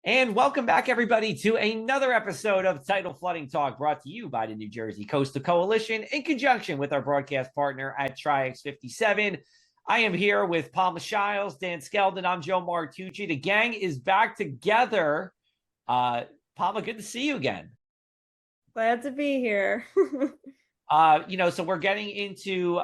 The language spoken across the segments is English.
And welcome back, everybody, to another episode of Tidal Flooding Talk, brought to you by the New Jersey Coastal Coalition in conjunction with our broadcast partner at Tri-X 57. I am here with Palma Shiles, Dan Skeldon. I'm Joe Martucci. The gang is back together. Palma, good to see you again. Glad to be here. So we're getting into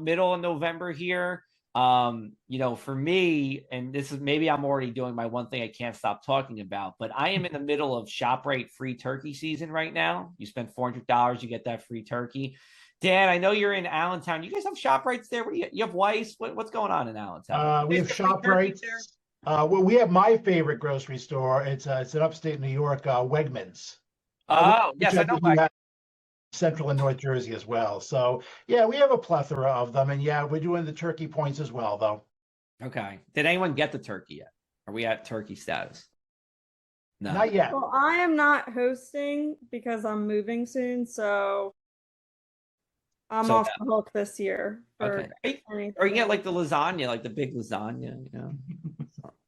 middle of November here. For me, and this is maybe I'm already doing my one thing I can't stop talking about, but I am in the middle of ShopRite free turkey season right now. You spend $400, you get that free turkey. Dan, I know you're in Allentown. You guys have ShopRites there? What do you have Weiss? What's going on in Allentown? We have ShopRites. Well, we have my favorite grocery store. It's in upstate New York, Wegmans. Oh, yes, I know. Central and North Jersey as well. So yeah, we have a plethora of them, and yeah, we're doing the turkey points as well, though. Okay. Did anyone get the turkey yet? Are we at turkey status? No, not yet. Well, I am not hosting because I'm moving soon, so I'm off the hook this year. Okay. Or you get like the lasagna, like the big lasagna,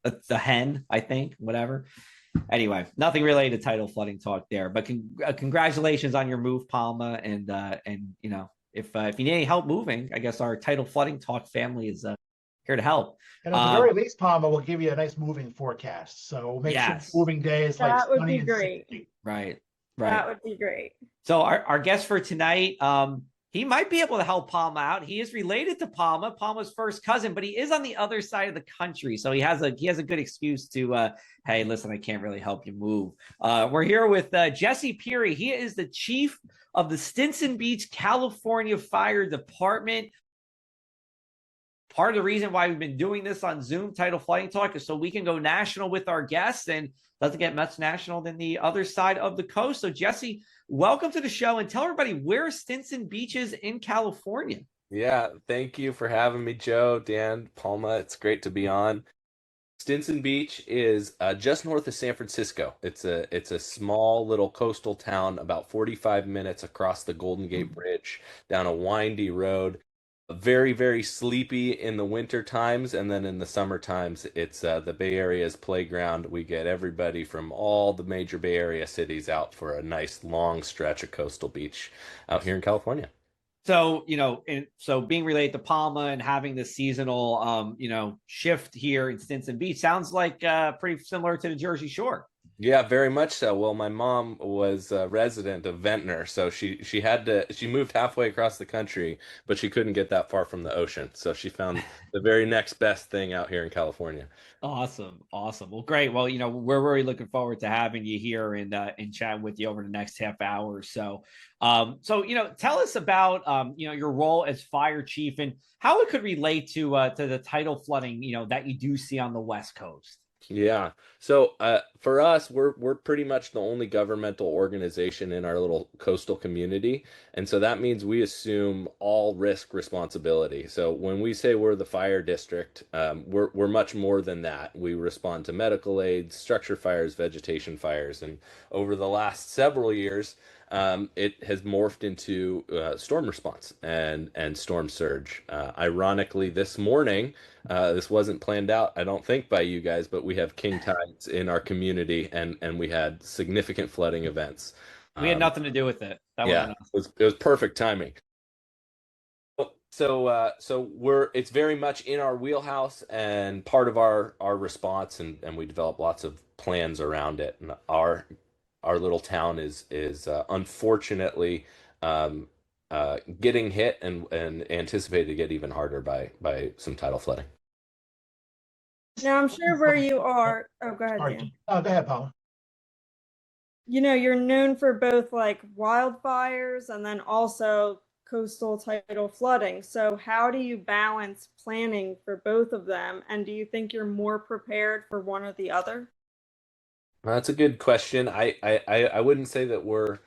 the hen, I think, whatever. Anyway, nothing related to Tidal Flooding Talk there, but congratulations on your move, Palma. And if you need any help moving, I guess our Tidal Flooding Talk family is here to help. And at the very least, Palma will give you a nice moving forecast. So we'll make sure moving days that would be great. Right. That would be great. So our guest for tonight, he might be able to help Palma out. He is related to Palma's first cousin, but he is on the other side of the country. So he has a good excuse to, hey, listen, I can't really help you move. We're here with Jesse Peri. He is the chief of the Stinson Beach, California Fire Department. Part of the reason why we've been doing this on Zoom, Tidal Flooding Talk, is so we can go national with our guests, and doesn't get much national than the other side of the coast. So Jesse, welcome to the show, and tell everybody where Stinson Beach is in California. Yeah, thank you for having me, Joe, Dan, Palma. It's great to be on. Stinson Beach is just north of San Francisco. It's a small little coastal town, about 45 minutes across the Golden Gate Bridge, down a windy road. Very, very sleepy in the winter times, and then in the summer times, it's the Bay Area's playground. We get everybody from all the major Bay Area cities out for a nice long stretch of coastal beach out here in California. So, so being related to Palma and having the seasonal, shift here in Stinson Beach sounds like pretty similar to the Jersey Shore. Yeah, very much so. Well, my mom was a resident of Ventnor, so she moved halfway across the country, but she couldn't get that far from the ocean. So she found the very next best thing out here in California. Awesome. Well, great. Well, we're really looking forward to having you here and chatting with you over the next half hour or so. Tell us about your role as fire chief and how it could relate to the tidal flooding, that you do see on the West Coast. Yeah. So for us, we're pretty much the only governmental organization in our little coastal community. And so that means we assume all risk responsibility. So when we say we're the fire district, we're much more than that. We respond to medical aids, structure fires, vegetation fires. And over the last several years, it has morphed into storm response and storm surge. Ironically, this morning, this wasn't planned out, I don't think, by you guys, but we have king tides in our community, and we had significant flooding events. We had nothing to do with it. It was perfect timing. So it's very much in our wheelhouse and part of our response, and we develop lots of plans around it. And our little town is unfortunately getting hit and anticipated to get even harder by some tidal flooding. Now, I'm sure where you are. Oh, go ahead, Dan. Oh, go ahead, Paula. You're known for both like wildfires and then also coastal tidal flooding. So how do you balance planning for both of them? And do you think you're more prepared for one or the other? That's a good question. I wouldn't say that we're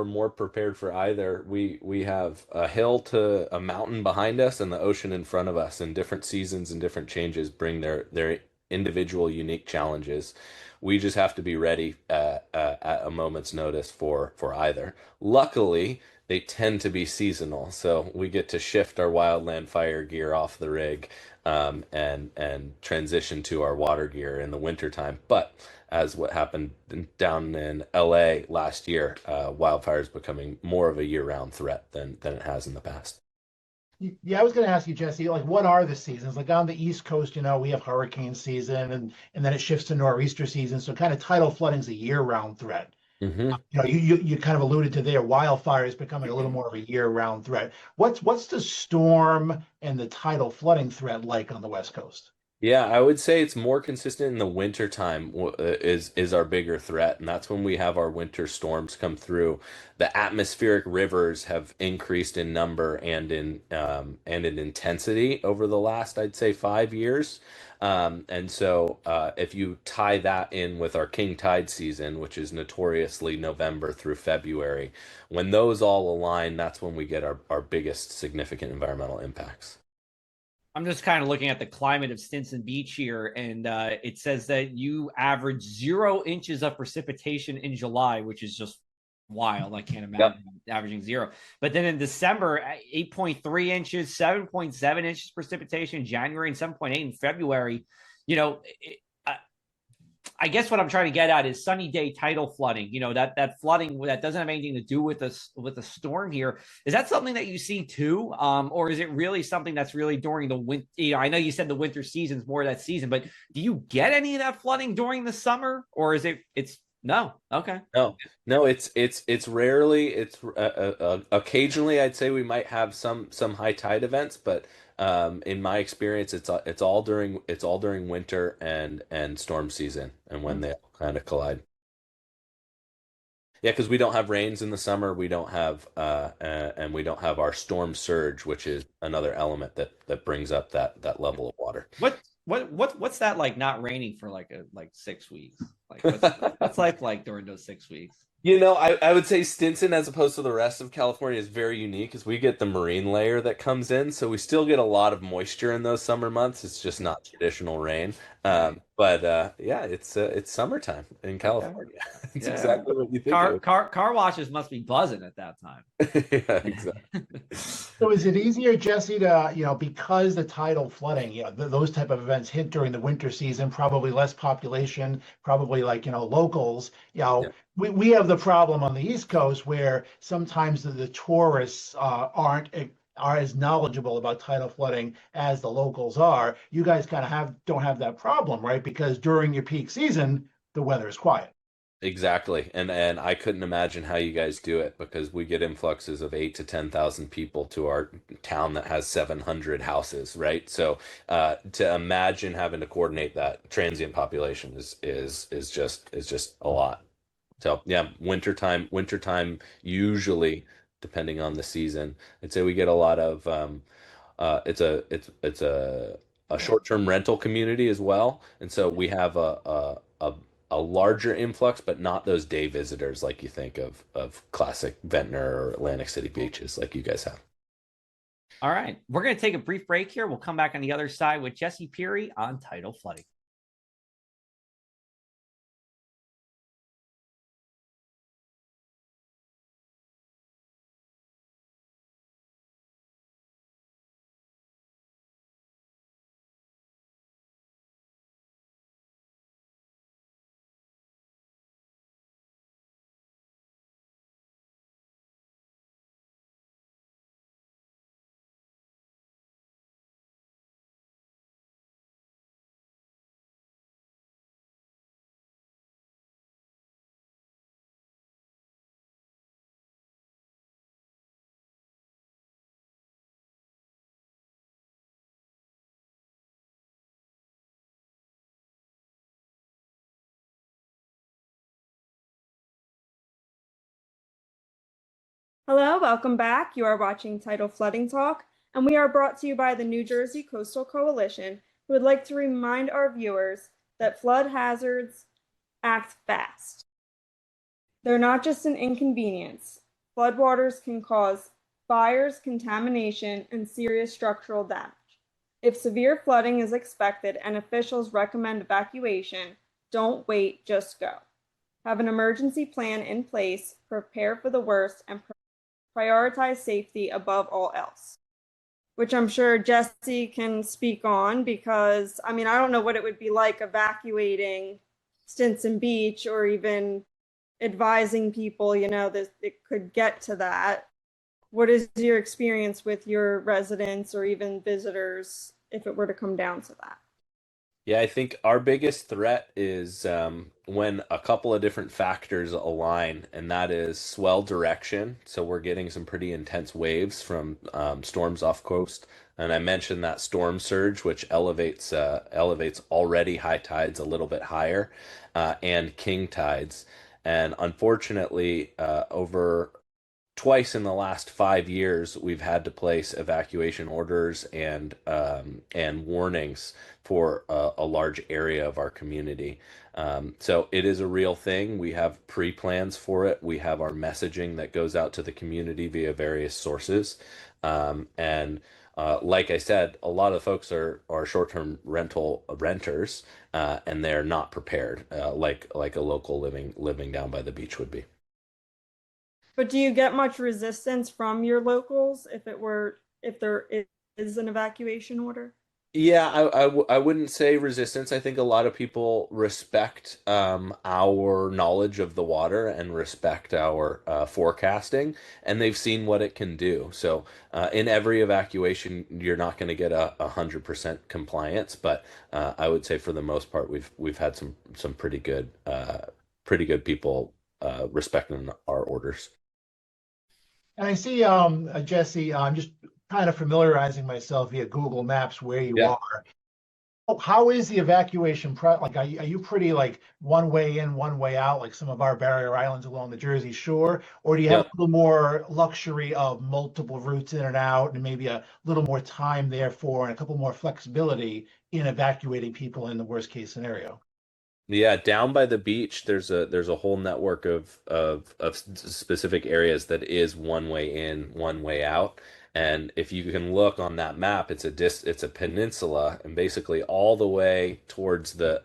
more prepared for either. We have a hill to a mountain behind us and the ocean in front of us, and different seasons and different changes bring their individual unique challenges. We just have to be ready at a moment's notice for either. Luckily, they tend to be seasonal, so we get to shift our wildland fire gear off the rig and transition to our water gear in the wintertime. But as what happened down in LA last year, wildfires becoming more of a year-round threat than it has in the past. Yeah, I was going to ask you, Jesse, like what are the seasons? Like on the East Coast, we have hurricane season and then it shifts to nor'easter season. So kind of tidal flooding is a year-round threat. Mm-hmm. You kind of alluded to there, wildfires becoming a little more of a year-round threat. What's the storm and the tidal flooding threat like on the West Coast? Yeah, I would say it's more consistent in the winter time is our bigger threat, and that's when we have our winter storms come through. The atmospheric rivers have increased in number and in intensity over the last, I'd say, 5 years. And so if you tie that in with our king tide season, which is notoriously November through February, when those all align, that's when we get our biggest significant environmental impacts. I'm just kind of looking at the climate of Stinson Beach here, and it says that you average 0 inches of precipitation in July, which is just wild. I can't imagine averaging zero. But then in December, 8.3 inches, 7.7 inches precipitation in January, and 7.8 in February. I guess what I'm trying to get at is sunny day tidal flooding. That flooding that doesn't have anything to do with the storm here. Is that something that you see too, or is it really something that's really during the winter? I know you said the winter season's more that season, but do you get any of that flooding during the summer, or is it's no? Okay. No, it's rarely. Occasionally, I'd say we might have some high tide events, but in my experience, it's all during winter and storm season, and when they kind of collide. Yeah, because we don't have rains in the summer, we don't have and we don't have our storm surge, which is another element that brings up that level of water. What's that like? Not raining for like 6 weeks. Like what's life like during those 6 weeks? I would say Stinson, as opposed to the rest of California, is very unique because we get the marine layer that comes in, so we still get a lot of moisture in those summer months. It's just not traditional rain. But yeah, it's summertime in California. It's exactly what you think. Car washes must be buzzing at that time. Yeah, exactly. So is it easier, Jesse, to, because the tidal flooding, those type of events hit during the winter season, probably less population, probably like, locals, Yeah. we have the problem on the East Coast where sometimes the tourists are as knowledgeable about tidal flooding as the locals are. You guys kind of don't have that problem, right? Because during your peak season, the weather is quiet. Exactly. And I couldn't imagine how you guys do it because we get influxes of 8 to 10,000 people to our town that has 700 houses, right? So to imagine having to coordinate that transient population is just a lot. So yeah, wintertime usually, depending on the season, I'd say we get a lot of it's a short-term rental community as well, and so we have a larger influx, but not those day visitors like you think of classic Ventnor or Atlantic City beaches like you guys have. All right, we're going to take a brief break here. We'll come back on the other side with Jesse Peri on tidal flooding. Hello, welcome back. You are watching Tidal Flooding Talk, and we are brought to you by the New Jersey Coastal Coalition, who would like to remind our viewers that flood hazards act fast. They're not just an inconvenience. Floodwaters can cause fires, contamination, and serious structural damage. If severe flooding is expected and officials recommend evacuation, don't wait, just go. Have an emergency plan in place, prepare for the worst, and prioritize safety above all else, which I'm sure Jesse can speak on because, I don't know what it would be like evacuating Stinson Beach, or even advising people, that it could get to that. What is your experience with your residents or even visitors if it were to come down to that? Yeah, I think our biggest threat is when a couple of different factors align, and that is swell direction. So we're getting some pretty intense waves from storms off coast, and I mentioned that storm surge, which elevates already high tides a little bit higher, and king tides. And unfortunately, over twice in the last 5 years, we've had to place evacuation orders and warnings for a large area of our community. So it is a real thing. We have pre-plans for it. We have our messaging that goes out to the community via various sources. And like I said, a lot of folks are short-term rental renters, and they're not prepared, like a local living down by the beach would be. But do you get much resistance from your locals if there is an evacuation order? Yeah, I wouldn't say resistance. I think a lot of people respect our knowledge of the water and respect our forecasting, and they've seen what it can do. So in every evacuation, you're not going to get a 100% compliance, but I would say for the most part, we've had some pretty good people respecting our orders. And I see, Jesse, I'm just kind of familiarizing myself via Google Maps where you Yeah. are. How is the evacuation like? Are you pretty like one way in, one way out, like some of our barrier islands along the Jersey Shore, or do you have Yeah. a little more luxury of multiple routes in and out, and maybe a little more time therefore, and a couple more flexibility in evacuating people in the worst case scenario? Yeah, down by the beach, there's a whole network of specific areas that is one way in, one way out. And if you can look on that map, it's a peninsula, and basically all the way towards the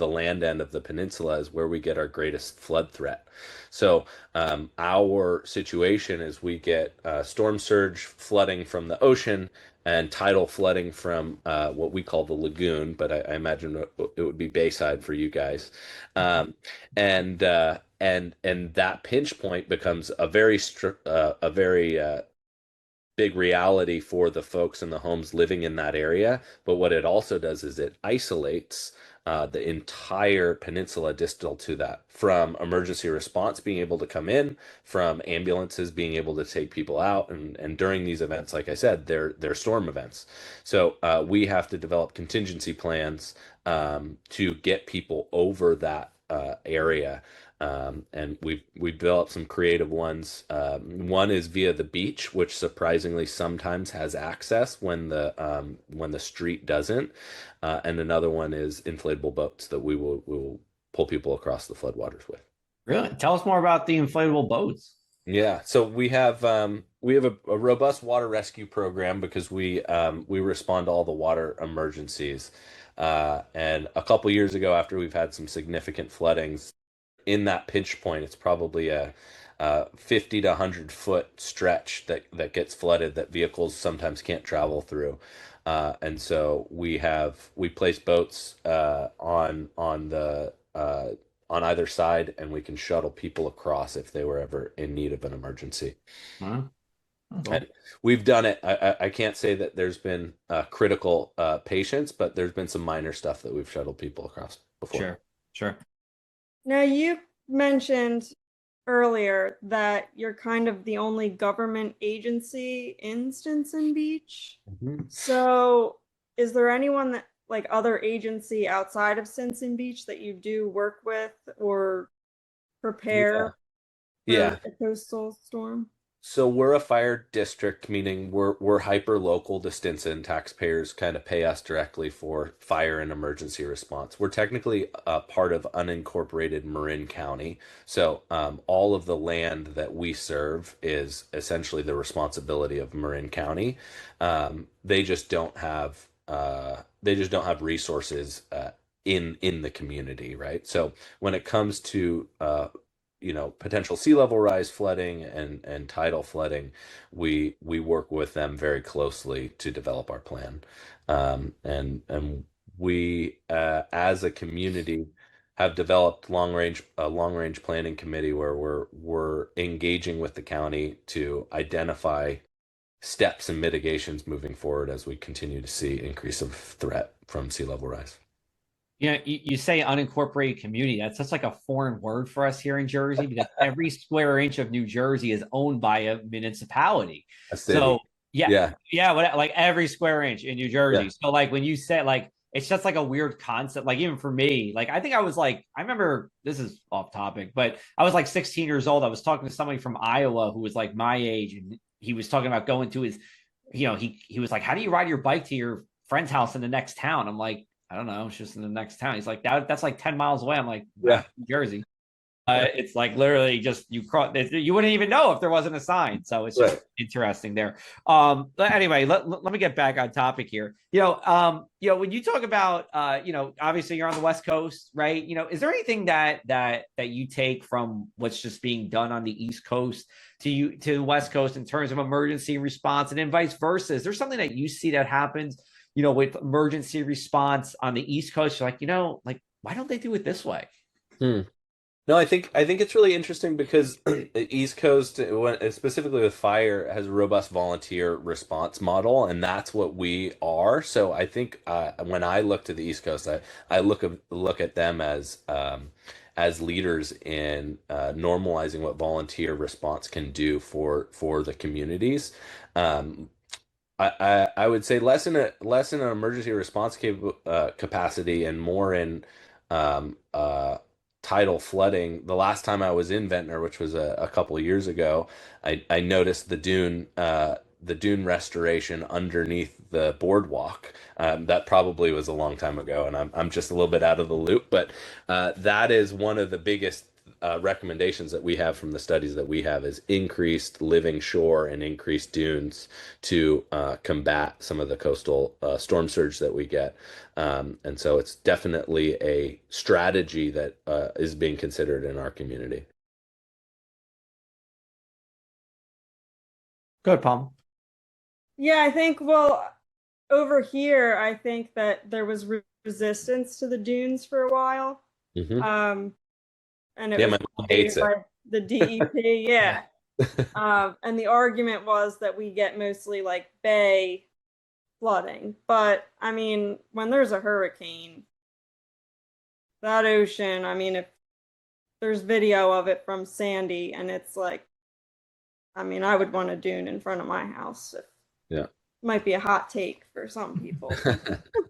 land end of the peninsula is where we get our greatest flood threat. So our situation is we get storm surge flooding from the ocean and tidal flooding from what we call the lagoon, but I imagine it would be Bayside for you guys. And that pinch point becomes a very big reality for the folks in the homes living in that area. But what it also does is it isolates the entire peninsula distal to that, from emergency response being able to come in, from ambulances being able to take people out, and during these events, like I said, they're storm events. So we have to develop contingency plans to get people over that area. And we've developed some creative ones. One is via the beach, which surprisingly sometimes has access when the street doesn't. And another one is inflatable boats that we will pull people across the floodwaters with. Really? Tell us more about the inflatable boats. Yeah, so we have a robust water rescue program because we respond to all the water emergencies. And a couple years ago, after we've had some significant floodings, in that pinch point, it's probably a 50 to 100 foot stretch that gets flooded that vehicles sometimes can't travel through. And so we place boats on either side, and we can shuttle people across if they were ever in need of an emergency. Huh? Cool. And we've done it. I can't say that there's been critical patients, but there's been some minor stuff that we've shuttled people across before. Sure, sure. Now, you mentioned earlier that you're kind of the only government agency in Stinson Beach. Mhm. So, is there anyone that, like, other agency outside of Stinson Beach that you do work with or Yeah. prepare Yeah. for a coastal storm? So we're a fire district, meaning we're hyper local to Stinson. Taxpayers kind of pay us directly for fire and emergency response. We're technically a part of unincorporated Marin County, so all of the land that we serve is essentially the responsibility of Marin County. They just don't have resources in the community, right? So when it comes to potential sea level rise flooding and tidal flooding, we work with them very closely to develop our plan. And we as a community have developed a long range planning committee where we're engaging with the county to identify steps and mitigations moving forward as we continue to see increase of threat from sea level rise. You know, you say unincorporated community. That's such like a foreign word for us here in Jersey because every square inch of New Jersey is owned by a municipality. A city. So Yeah. like every square inch in New Jersey. Yeah. So like when you say like it's just like a weird concept. Like even for me, like I think I remember this is off topic, but I was like 16 years old. I was talking to somebody from Iowa who was like my age, and he was talking about going to his, he was like, how do you ride your bike to your friend's house in the next town? I'm like, I don't know. It's just in the next town. He's like, that's like 10 miles away. I'm like, Yeah, New Jersey. It's like literally just you cross. You wouldn't even know if there wasn't a sign. So it's just interesting there. But anyway, let me get back on topic here. When you talk about, obviously you're on the West Coast, right? Is there anything that you take from what's just being done on the East Coast to the West Coast in terms of emergency response, and then vice versa? Is there something that you see that happens, with emergency response on the East Coast? You're like, why don't they do it this way? No, I think it's really interesting because the East Coast, specifically with fire, has a robust volunteer response model, and that's what we are. So I think when I look to the East Coast, I look at them as leaders in normalizing what volunteer response can do for the communities. I would say less in an emergency response capacity and more in tidal flooding. The last time I was in Ventnor, which was a couple of years ago, I noticed the dune restoration underneath the boardwalk. That probably was a long time ago, and I'm just a little bit out of the loop. But that is one of the biggest recommendations that we have from the studies that we have is increased living shore and increased dunes to combat some of the coastal storm surge that we get. And so it's definitely a strategy that is being considered in our community. Good, Palm. Yeah, I think, well, over here, I think that there was resistance to the dunes for a while. Mm-hmm. And it was my mom hates it. by the DEP, yeah. And the argument was that we get mostly like bay flooding. But I mean, when there's a hurricane, that ocean, I mean, if there's video of it from Sandy, and it's like, I mean, I would want a dune in front of my house. Yeah. Might be a hot take for some people.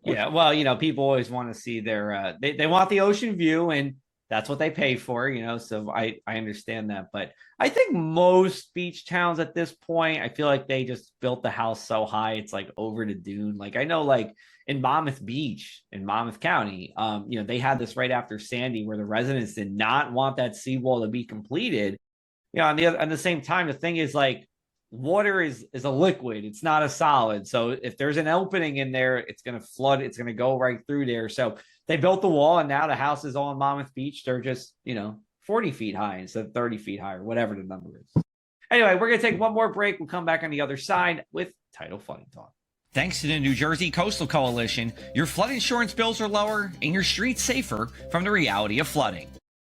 Yeah, well, people always want to see their they want the ocean view, and that's what they pay for, so I understand that. But I think most beach towns at this point, I feel like they just built the house so high it's like over the dune. Like I know like in Monmouth Beach in Monmouth County, they had this right after Sandy where the residents did not want that seawall to be completed. On the same time, the thing is like water is a liquid, it's not a solid. So if there's an opening in there, it's going to flood, it's going to go right through there. So they built the wall, and now the houses all in Monmouth Beach, they're just 40 feet high instead of 30 feet high or whatever the number is. Anyway, we're going to take one more break. We'll come back on the other side with Tidal Flooding Talk. Thanks to the New Jersey Coastal Coalition, your flood insurance bills are lower and your streets safer from the reality of flooding.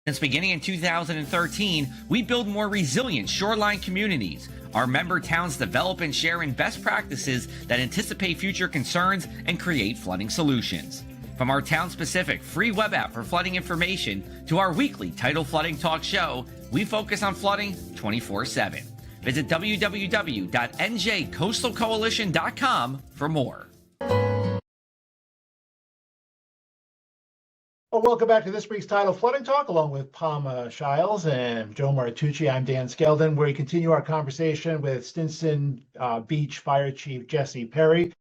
Since beginning in 2013, we build more resilient shoreline communities. Our member towns develop and share in best practices that anticipate future concerns and create flooding solutions. From our town-specific free web app for flooding information to our weekly Tidal Flooding Talk show, we focus on flooding 24/7. Visit www.njcoastalcoalition.com for more. Well, welcome back to this week's Tidal Flooding Talk, along with Palma Shiles and Joe Martucci. I'm Dan Skeldon, where we continue our conversation with Stinson Beach Fire Chief Jesse Peri.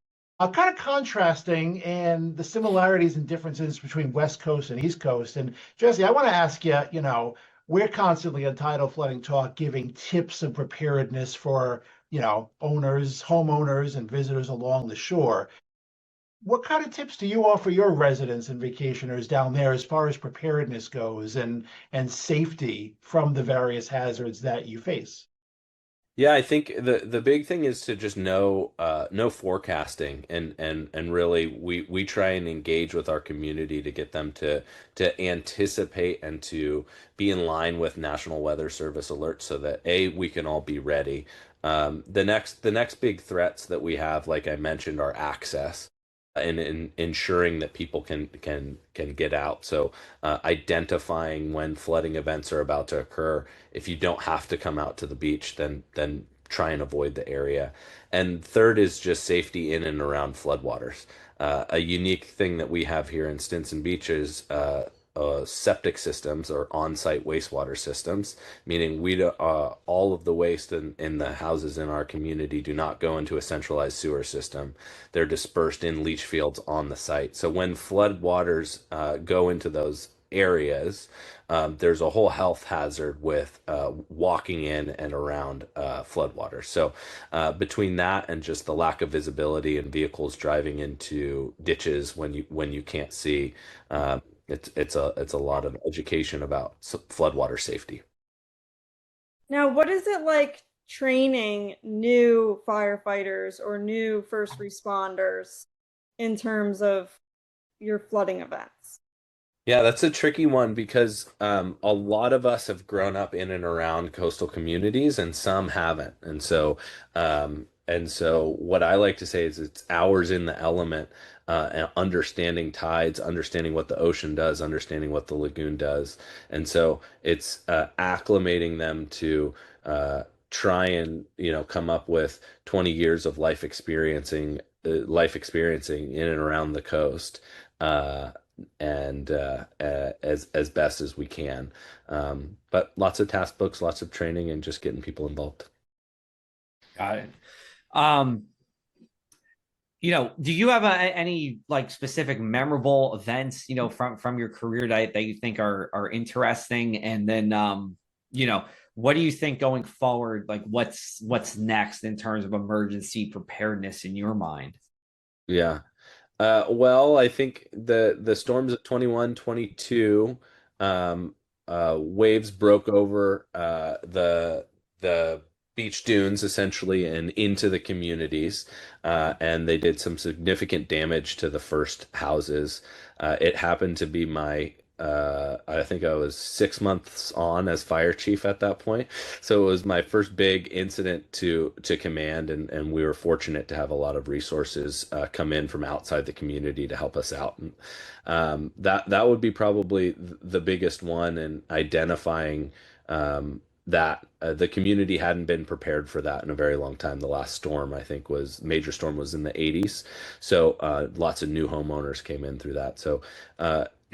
Kind of contrasting and the similarities and differences between West Coast and East Coast. And Jesse, I want to ask you, we're constantly on Tidal Flooding Talk giving tips of preparedness for, owners, homeowners, and visitors along the shore. What kind of tips do you offer your residents and vacationers down there as far as preparedness goes and safety from the various hazards that you face? Yeah, I think the big thing is to just know forecasting, and really we try and engage with our community to get them to anticipate and to be in line with National Weather Service alerts so that A, we can all be ready. The next big threats that we have, like I mentioned, are access and ensuring that people can get out. So identifying when flooding events are about to occur. If you don't have to come out to the beach, then try and avoid the area. And third is just safety in and around floodwaters. A unique thing that we have here in Stinson Beach is septic systems or on-site wastewater systems, meaning all of the waste in the houses in our community do not go into a centralized sewer system. They're dispersed in leach fields on the site. So when floodwaters go into those areas, there's a whole health hazard with walking in and around floodwaters. So between that and just the lack of visibility and vehicles driving into ditches when you can't see, it's a lot of education about floodwater safety. Now, what is it like training new firefighters or new first responders in terms of your flooding events? Yeah, that's a tricky one because a lot of us have grown up in and around coastal communities, and some haven't. And so what I like to say is it's hours in the element, and understanding tides, understanding what the ocean does, understanding what the lagoon does, and so it's acclimating them to try and come up with 20 years of life experiencing in and around the coast. And as best as we can. But lots of task books, lots of training, and just getting people involved. Got it. Um, do you have any like specific memorable events, from your career that you think are interesting? And then, what do you think going forward? Like, what's next in terms of emergency preparedness in your mind? Yeah. Well, I think the storms of 21, 22, waves broke over the beach dunes essentially and into the communities, and they did some significant damage to the first houses. It happened to be I think I was 6 months on as fire chief at that point. So it was my first big incident to command, and we were fortunate to have a lot of resources come in from outside the community to help us out. And that would be probably the biggest one, and identifying that the community hadn't been prepared for that in a very long time. The last storm, I think, major storm was in the 80s. So lots of new homeowners came in through that. So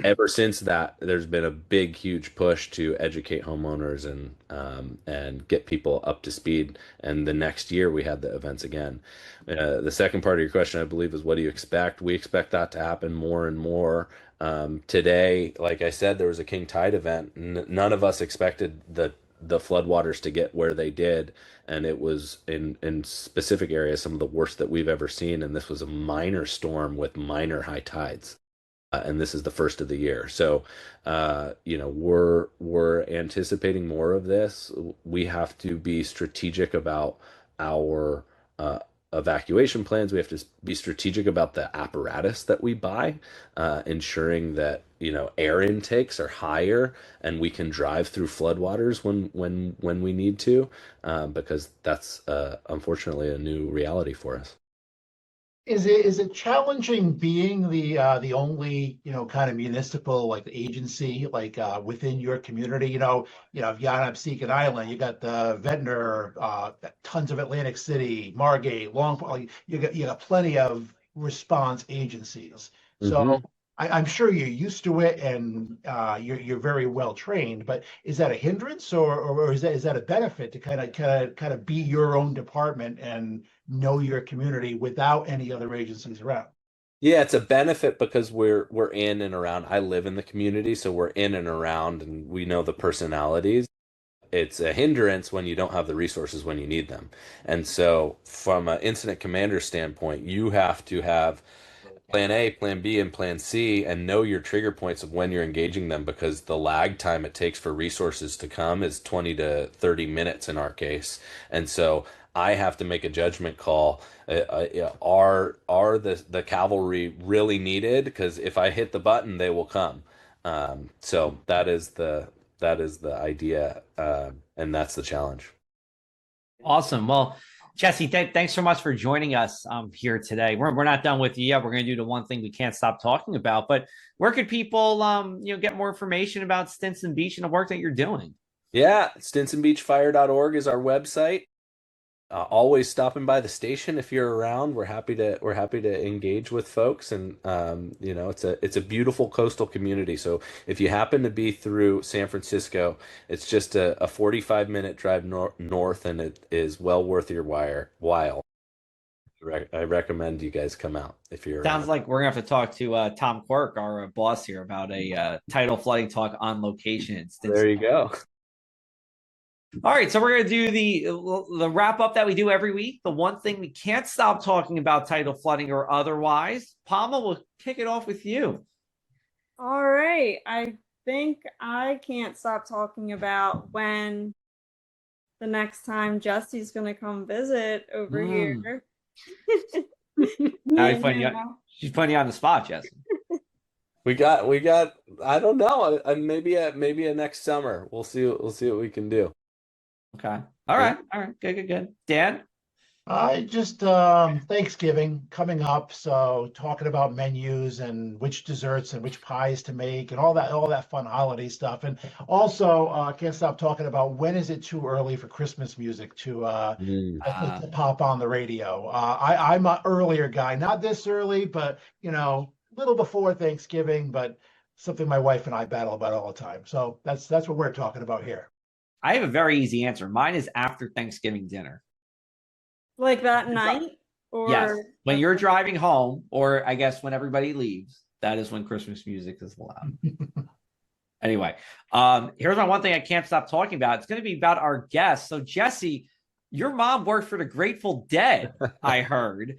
ever since that, there's been a big, huge push to educate homeowners and get people up to speed. And the next year, we had the events again. The second part of your question, I believe, is what do you expect? We expect that to happen more and more. Today, like I said, there was a king tide event. None of us expected the floodwaters to get where they did, and it was in specific areas some of the worst that we've ever seen. And this was a minor storm with minor high tides. And this is the first of the year. So, we're anticipating more of this. We have to be strategic about our evacuation plans. We have to be strategic about the apparatus that we buy, ensuring that air intakes are higher and we can drive through floodwaters when we need to, because that's unfortunately a new reality for us. Is it challenging being the only kind of municipal like agency like within your community? If you're on Absecon Island, you got the Ventnor, tons of Atlantic City, Margate, Long. Like, you got plenty of response agencies. So Hmm. I'm sure you're used to it and you're very well trained. But is that a hindrance or is that a benefit to kind of be your own department and know your community without any other agencies around? Yeah, it's a benefit because we're in and around. I live in the community, so we're in and around, and we know the personalities. It's a hindrance when you don't have the resources when you need them. And so, from an incident commander standpoint, you have to have plan A, plan B, and plan C, and know your trigger points of when you're engaging them, because the lag time it takes for resources to come is 20 to 30 minutes in our case. And so I have to make a judgment call. Are the cavalry really needed? Because if I hit the button, they will come. So that is the idea, and that's the challenge. Awesome. Well, Jesse, thanks so much for joining us here today. We're not done with you yet. We're going to do the one thing we can't stop talking about. But where could people get more information about Stinson Beach and the work that you're doing? Yeah, stinsonbeachfire.org is our website. Always stopping by the station if you're around. We're happy to engage with folks, and it's a beautiful coastal community. So if you happen to be through San Francisco, it's just a 45-minute drive north, and it is well worth your while. I recommend you guys come out if you're Sounds around. like we're gonna have to talk to Tom Quirk, our boss here, about a Tidal Flooding Talk on location in Stinson. There you go. All right, so we're going to do the wrap up that we do every week. The one thing we can't stop talking about, tidal flooding or otherwise. Palma, will kick it off with you. All right. I think I can't stop talking about when the next time Jesse's going to come visit over here. She's putting you on the spot, Jesse. We got. I don't know. Maybe a next summer. We'll see what we can do. Okay. All right. Good. Dan? I just Thanksgiving coming up, so talking about menus and which desserts and which pies to make and all that fun holiday stuff. And also can't stop talking about when is it too early for Christmas music to pop on the radio. I'm an earlier guy, not this early, but a little before Thanksgiving, but something my wife and I battle about all the time. So that's what we're talking about here. I have a very easy answer. Mine is after Thanksgiving dinner. Like that night? Or yes. When you're driving home, or I guess when everybody leaves, that is when Christmas music is allowed. Anyway, here's my one thing I can't stop talking about. It's going to be about our guests. So, Jesse, your mom worked for the Grateful Dead, I heard.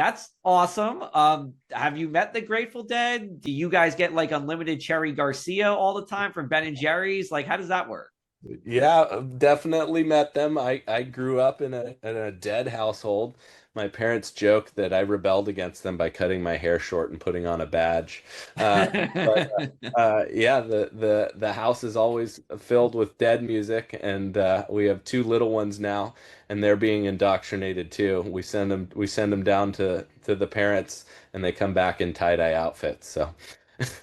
That's awesome. Have you met the Grateful Dead? Do you guys get like unlimited Cherry Garcia all the time from Ben and Jerry's? Like, how does that work? Yeah, definitely met them. I grew up in a Dead household. My parents joke that I rebelled against them by cutting my hair short and putting on a badge. Yeah, the house is always filled with Dead music, and we have two little ones now, and they're being indoctrinated too. We send them down to the parents, and they come back in tie-dye outfits. So,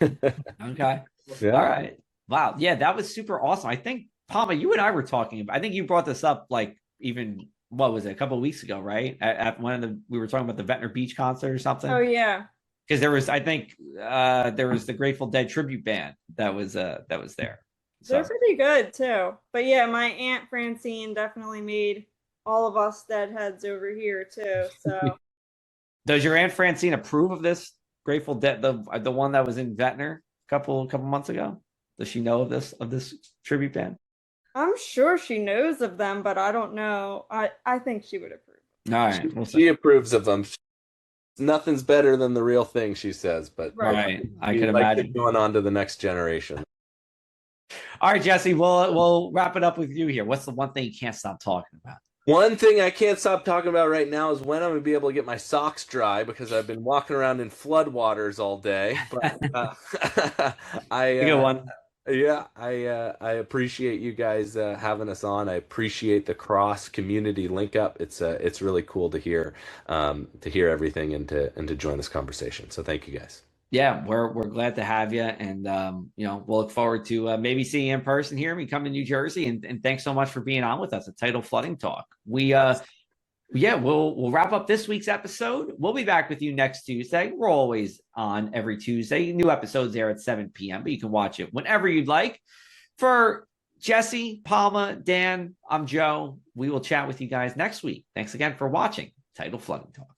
okay, yeah. All right, wow, yeah, that was super awesome. I think Palma, you and I were talking about. I think you brought this up like even. What was it, a couple of weeks ago, right? At we were talking about the Ventnor Beach concert or something. Oh yeah, because there was the Grateful Dead tribute band that was there. So. They're pretty good too. But yeah, my Aunt Francine definitely made all of us Deadheads over here too. So does your Aunt Francine approve of this Grateful Dead, the one that was in Ventnor a couple months ago? Does she know of this tribute band? I'm sure she knows of them, but I don't know. I think she would approve. All right. She approves of them. Nothing's better than the real thing, she says. But right. I can imagine. Going on to the next generation. All right, Jesse, we'll wrap it up with you here. What's the one thing you can't stop talking about? One thing I can't stop talking about right now is when I'm going to be able to get my socks dry, because I've been walking around in floodwaters all day. But good one. Yeah, I appreciate you guys having us on. I appreciate the cross community link up. It's really cool to hear everything and to join this conversation. So thank you guys. Yeah, we're glad to have you, and we'll look forward to maybe seeing you in person here when we come to New Jersey. And thanks so much for being on with us at Tidal Flooding Talk. We'll wrap up this week's episode. We'll be back with you next Tuesday. We're always on every Tuesday. New episodes there at 7 p.m., but you can watch it whenever you'd like. For Jesse, Palma, Dan, I'm Joe. We will chat with you guys next week. Thanks again for watching Tidal Flooding Talk.